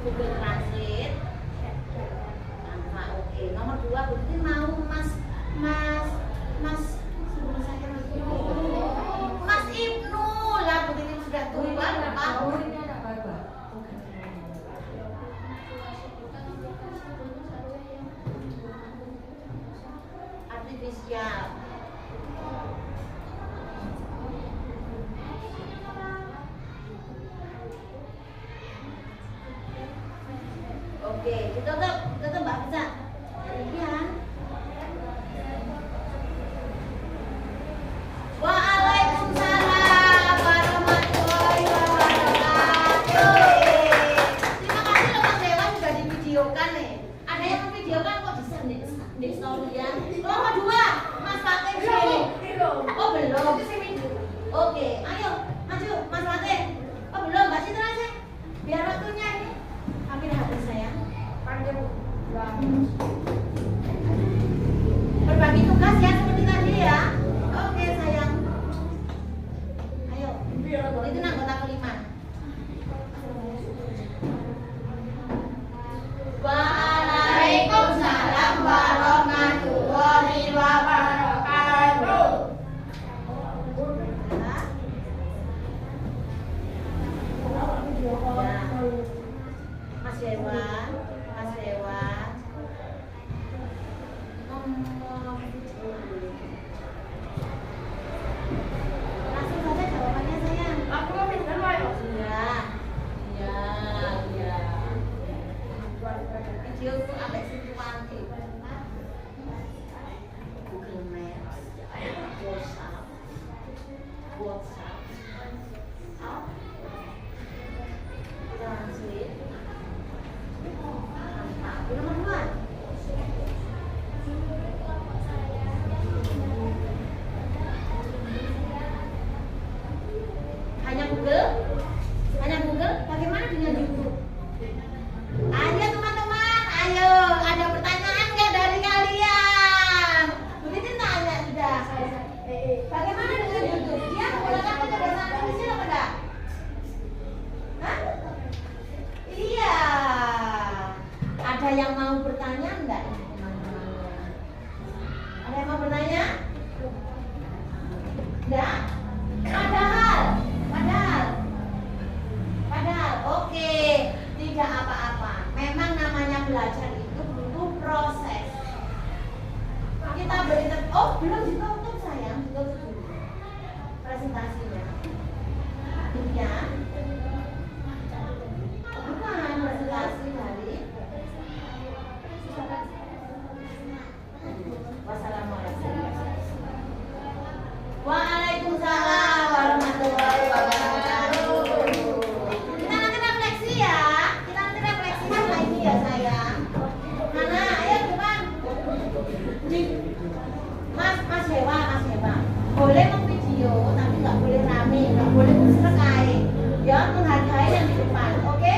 Google Translate. Tanpa oke. Nomor 2 berarti mau sebelum saya Mas Ibnu lah, begini sudah tua Pak. Artifisial. Oke, ditutup Mbak bisa. Demikian. Waalaikumsalam warahmatullahi wabarakatuh. Terima kasih loh Mas Dewa sudah divideokan nih. Ada yang memvideokan kok bisa di storyan. Kelompok 2, Mas Fatih sini. Oh belum. Oke, ayo maju Mas Fatih. Oh belum, Mbak Citra sih. Biar waktunya ini. Kami habis sayang. Berbagi tugas ya seperti tadi ya. Oke sayang. Ayo. Itu anggota kelima. Waalaikumsalam warahmatullahi wabarakatuh. Mas Dewa. Langsung saja jawabannya sayang. Iya. Video itu sampai situ nanti. Google Maps, WhatsApp, Translate. Nomor 2. Hanya Google. Bagaimana dengan YouTube? Ayo teman-teman, ayo. Ada pertanyaan nggak dari kalian? Bu Titin tanya sudah. Bagaimana dengan YouTube? Dia menggunakan kecerdasan artifisial apa enggak? Hah? Iya. Ada yang mau bertanya enggak ini teman-teman? Ada yang mau bertanya? Enggak? Padahal, oke, tidak apa-apa. Memang namanya belajar itu butuh proses. Kita beri belum ditutup sayang, ditutup dulu presentasinya. Ya. Bukan presentasi dari. Wassalamualaikum. Waalaikumsalam warahmatullahi wabarakatuh. Kita nanti refleksi ya. Setelah ini ya sayang. Mana? Ayo depan. Mas Dewa. Boleh memvideo tapi nggak boleh rame, nggak boleh berserai. Ya menghargai yang di depan, oke?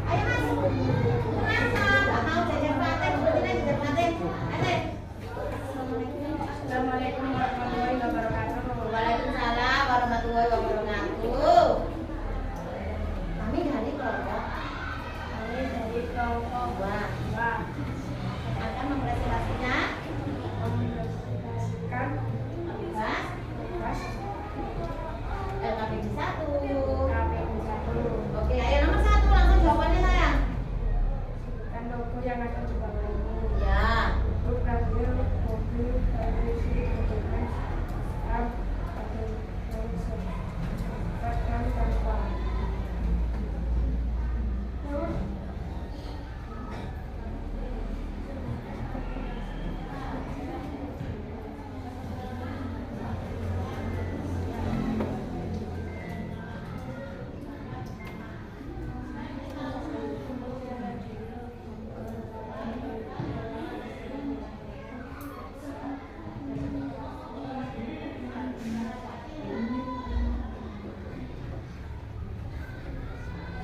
Ayo mas. Kenapa? Nggak mau jajan paten, sebetulnya jajan paten. Assalamualaikum warahmatullahi wabarakatuh. Waalaikumsalam warahmatullahi wabarakatuh. Kami dari kelompok. Wah. Akan mempresentasinya. LKPD 1. Oke, ayo nomor 1 langsung jawabannya sayang. yang akan dibangun. Ya. Untuk radio, mobil, televisi, dokumen, app, atau ponsel. Bahkan tanpa.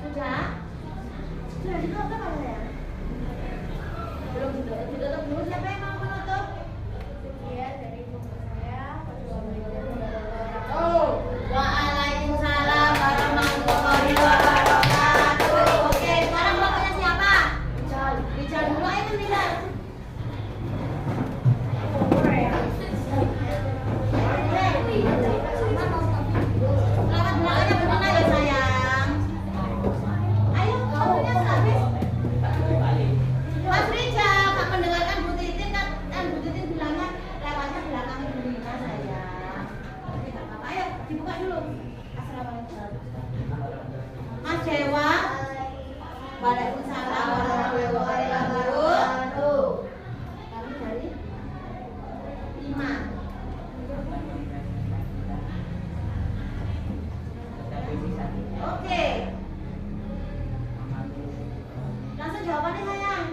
Sudah? Sudah ditutup apa ya? Belum ditutup. Ditutup dulu. Siapa yang mau menutup? Sekian dari buku saya. Waalaikumsalam warahmatullahi wabarakatuh. Oke, sekarang kelompoknya siapa? Rijal dulu. Ayo Rijal. Selamat belakangnya benar ya sayang. Ayo, kamunya habis. Mas Rijal, Kak mendengarkan Bu Titin kan Bu Titin bilangnya lewatnya belakang Ibu Rina sayang. Oke, nggak apa-apa. Ayo, dibuka dulu. Assalamualaikum. Mas Dewa. Waalaikumsalam warahmatullahi wabarakatuh. Kami dari 5. Oke. Langsung jawabannya sayang.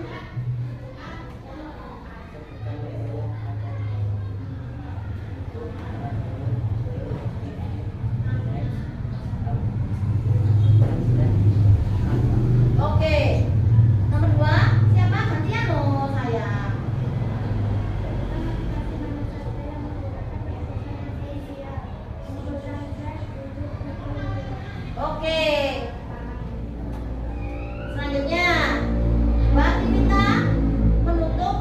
Oke. Nomor 2, siapa? Gantian loh sayang. Oke. Selanjutnya, Mbak diminta menutup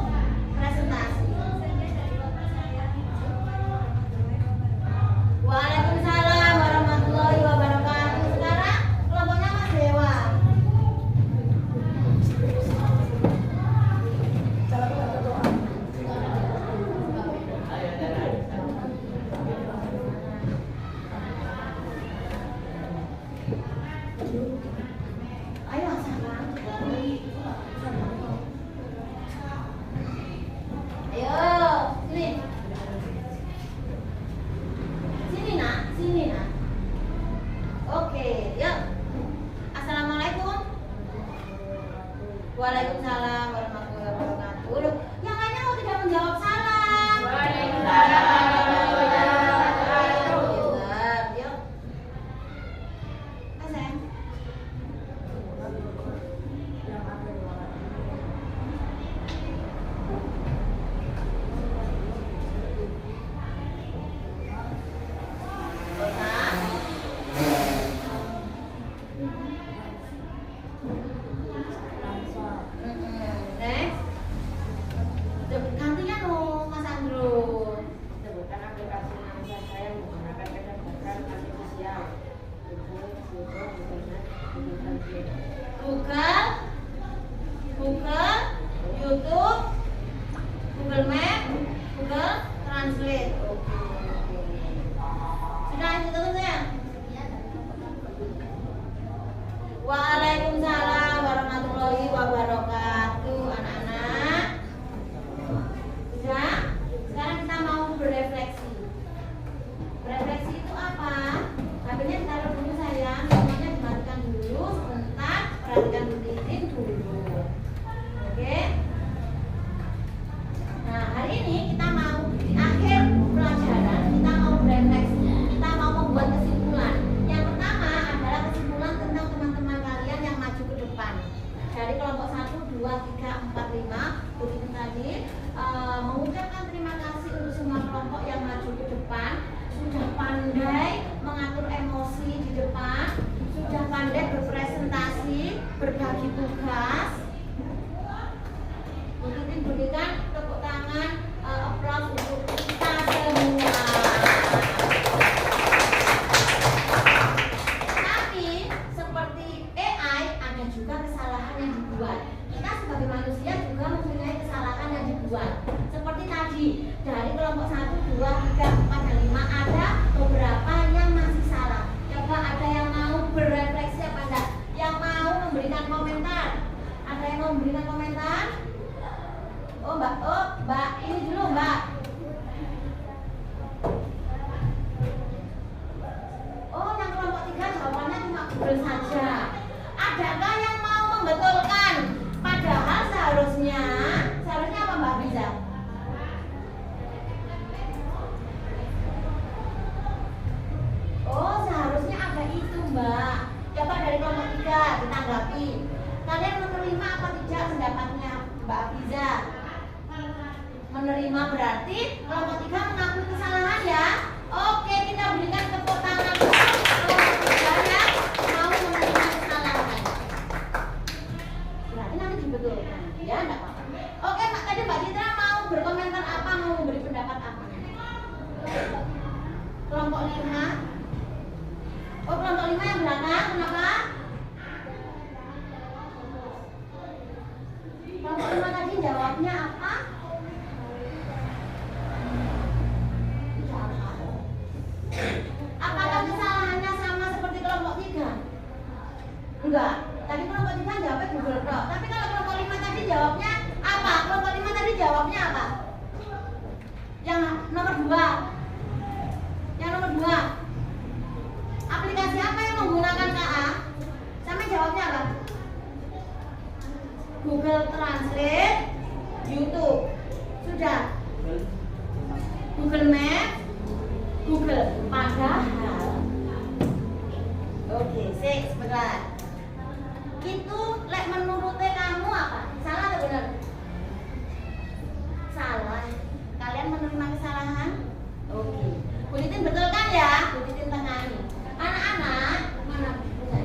presentasi. Waalaikumsalam warahmatullahi wabarakatuh. Sekarang kelompoknya Mas Dewa. Ayo sayang. Ayo, sini. Sini nak, sini nak. Oke, yuk. Assalamualaikum. Waalaikumsalam warahmatullahi wabarakatuh. Loh, yang lainnya kok tidak menjawab salam? Waalaikumsalam warahmatullahi wabarakatuh. Pintar, yuk. Ayo sayang. Next. Gantian loh Mas Andro. Sebutkan aplikasi NASA saya menggunakan kecerdasan artifisial. Google, YouTube, Google Map, Google Translate. Oke. Sudah itu tuh ya. Waalaikumsalam warahmatullahi wabarakatuh, anak-anak. Sudah? Sekarang kita mau berefleksi. Berefleksi itu apa? HP-nya ditaruh dulu sayang, semuanya dimatikan dulu sebentar, perhatikan Bu Titin dulu. Oke? Nah, hari ini kita mau di akhir pelajaran, kita mau berefleksi, kita mau membuat kesimpulan. Yang pertama adalah kesimpulan tentang teman-teman kalian yang maju ke depan. Dari kelompok 1, 2, 3, 4, 5, Bu Titin tadi mengucapkan terima kasih untuk semua kelompok yang maju ke depan, sudah pandai mengatur emosi di depan, sudah pandai berpresentasi, berbagi tugas. Bu Titin berikan tepuk tangan, aplaus untuk kita semua. Tapi seperti AI ada juga kesalahan yang dibuat. Kita sebagai manusia juga mempunyai kesalahan yang dibuat. Seperti tadi, dari kelompok 1, 2, 3, 4, dan 5 ada beberapa yang masih salah. Coba ada yang mau berefleksi apa enggak? Yang mau memberikan komentar? Ada yang mau memberikan komentar? Oh mbak, ini dulu mbak. Oh yang kelompok 3 jawabannya cuma Google saja. Adakah yang mau membetulkan? Padahal seharusnya apa Mbak Biza? Oh seharusnya ada itu Mbak. Coba dari kelompok 3 ditanggapi. Kalian menerima apa tidak pendapatnya Mbak Biza? Menerima berarti kelompok 3 mengakui kesalahan ya. Oke, kita berikan tepuk tangan untuk kelompok 3 yang mau menerima kesalahan. Berarti nanti dibetulkan ya, enggak apa-apa. Oke, tadi Mbak Citra mau berkomentar apa, mau memberi pendapat apa? Kelompok 5. Oh, kelompok 5 yang belakang, kenapa? Kelompok 5 tadi jawabnya apa? Apakah kesalahannya sama seperti kelompok 3? Enggak. Tadi kelompok 3 jawabnya Google Doc. Tapi kalau kelompok 5 tadi jawabnya apa? Kelompok 5 tadi jawabnya apa? Yang nomor 2. Yang nomor 2. Aplikasi apa yang menggunakan KA? Sama jawabnya apa? Google Translate, YouTube. Sudah. Google Maps, Google. Padahal oke, sebentar. Itu lek menurut kamu apa? Salah atau benar? Salah. Kalian menerima kesalahan? Oke. Bu Titin betulkan ya? Bu Titin tengani. Anak-anak, mana bukunya?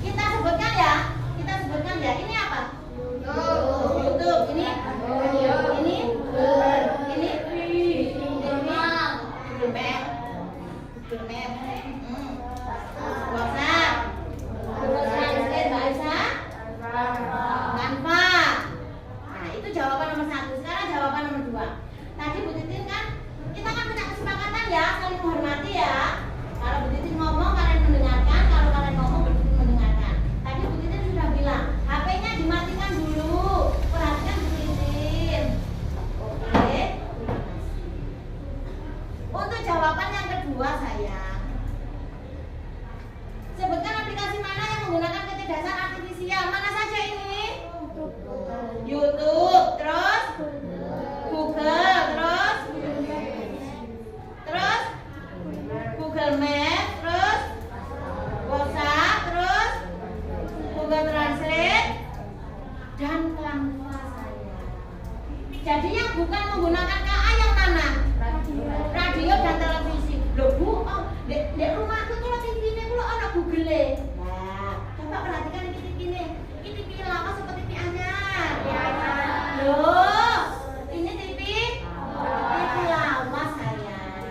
Kita sebutkan ya. Kita sebutkan ya. Ini apa? YouTube. Ini Google Map, WhatsApp, Google Translate, bahasa Canva. Nah itu jawaban nomor 1. Sekarang jawaban nomor 2. Tadi Bu Titin kan, kita kan punya kesepakatan ya, saling menghormati ya. Kalau Bu Titin ngomong kalian mendengarkan, kalau kalian ngomong Bu Titin mendengarkan. Tadi Bu Titin sudah bilang, HP-nya dimatikan dulu. Perhatikan Bu Titin. Oke. Untuk jawaban yang kedua sayang, sebutkan aplikasi mana yang menggunakan kecerdasan artifisial. Mana saja ini? YouTube, terus Google, terus Google Maps, terus WhatsApp, terus Google Translate dan Canva sayang. Jadi yang bukan menggunakan KA yang mana? Radio dan televisi. Loh Bu, di rumahku kalau TV-nya kalau ada Google. Nah, coba perhatikan ini TV-nya. Ini TV lama seperti TV anyar. Loh, ini TV lama sayang.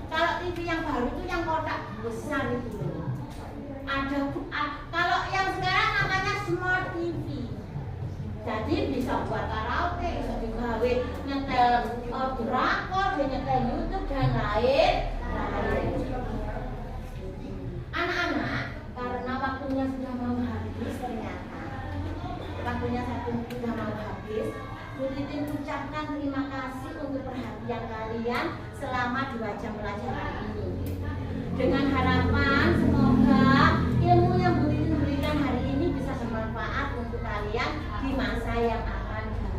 Kalau TV yang baru itu yang kotak besar itu. Ada kalau yang sekarang namanya Smart TV. Jadi bisa buat karaoke, bisa digawe nyetel drakor, nyetel YouTube dan lain. Anak-anak, karena waktunya sudah mau habis ternyata. Waktunya sudah mau habis. Bu Titin ucapkan terima kasih untuk perhatian kalian selama 2 jam belajar hari ini. Dengan harapan semoga ilmu yang Bu Titin berikan hari ini bisa bermanfaat untuk kalian di masa yang akan datang.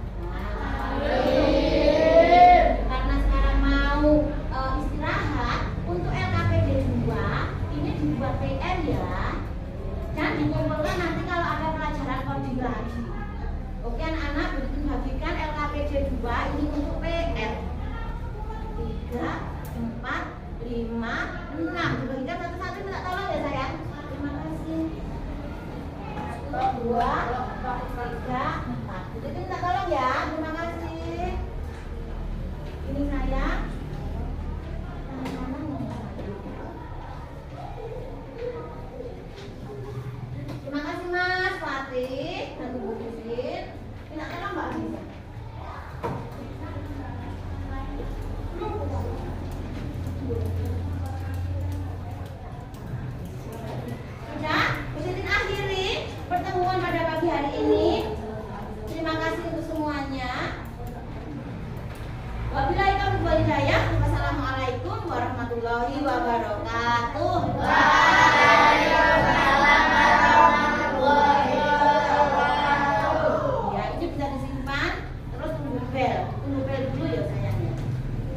Karena sekarang mau istirahat, untuk LKPD 2 ini dibuat PR ya, dan dikumpulkan nanti kalau ada pelajaran coding lagi. Oke anak-anak, Bu Titin bagikan LKPD 2 ini untuk PR 3, 4, 5, 6. Dibagikan satu-satu, minta tolong ya sayang. Terima kasih. 1, 2, 3, 4. Jadi minta tolong ya. Terima kasih. Ini saya. Terima kasih Mas. ini. Terima kasih untuk semuanya. Wabillahi taufiq wal hidayah. Wassalamualaikum warahmatullahi wabarakatuh.